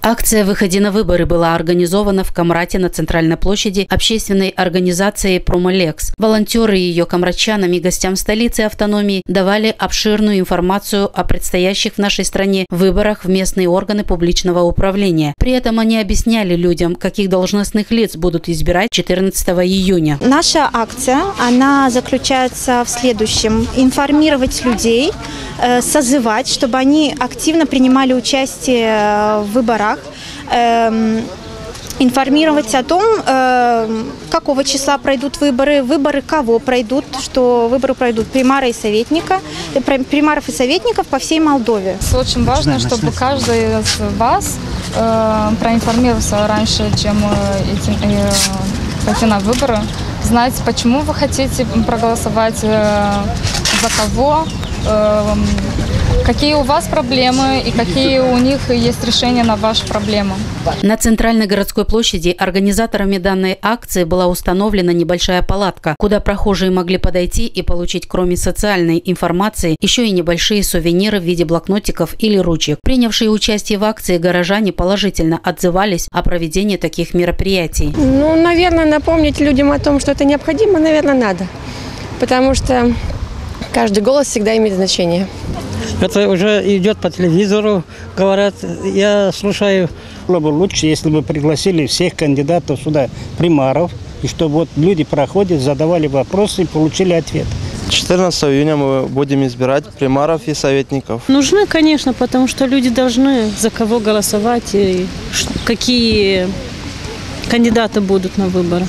Акция «Выходи на выборы» была организована в Камрате на центральной площади общественной организации «Промолекс». Волонтеры ее камратчанам и гостям столицы автономии давали обширную информацию о предстоящих в нашей стране выборах в местные органы публичного управления. При этом они объясняли людям, каких должностных лиц будут избирать 14 июня. Наша акция, она заключается в следующем: информировать людей, созывать, чтобы они активно принимали участие в выборах, информировать о том, какого числа пройдут выборы, выборы кого пройдут, что выборы пройдут примаров и советников по всей Молдове. Очень важно, чтобы каждый из вас проинформировался раньше, чем пойти на выборы, знать, почему вы хотите проголосовать, за кого, какие у вас проблемы и какие у них есть решения на ваши проблемы. На центральной городской площади организаторами данной акции была установлена небольшая палатка, куда прохожие могли подойти и получить, кроме социальной информации, еще и небольшие сувениры в виде блокнотиков или ручек. Принявшие участие в акции горожане положительно отзывались о проведении таких мероприятий. Наверное, напомнить людям о том, что это необходимо, наверное, надо. Потому что каждый голос всегда имеет значение. Это уже идет по телевизору, говорят, я слушаю. Было бы лучше, если бы пригласили всех кандидатов сюда, примаров, и чтобы вот люди проходят, задавали вопросы и получили ответ. 14 июня мы будем избирать примаров и советников. Нужны, конечно, потому что люди должны за кого голосовать и какие кандидаты будут на выборы.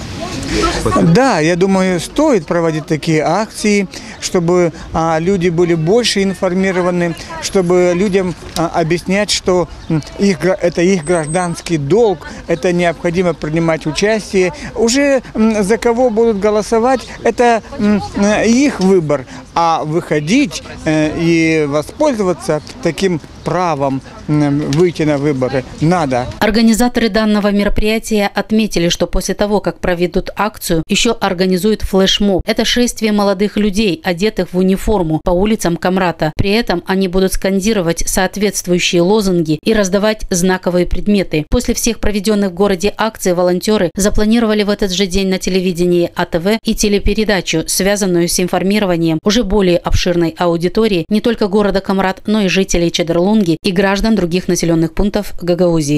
Да, я думаю, стоит проводить такие акции, чтобы люди были больше информированы, чтобы людям объяснять, что это их гражданский долг, это необходимо принимать участие. Уже за кого будут голосовать, это их выбор, а выходить и воспользоваться таким правом выйти на выборы надо. Организаторы данного мероприятия отметили, что после того, как проведут акцию, еще организуют флешмоб. Это шествие молодых людей, одетых в униформу, по улицам Камрата. При этом они будут скандировать соответствующие лозунги и раздавать знаковые предметы. После всех проведенных в городе акций волонтеры запланировали в этот же день на телевидении АТВ и телепередачу, связанную с информированием уже более обширной аудитории не только города Камрат, но и жителей Чедерлунги и граждан других населенных пунктов Гагаузии.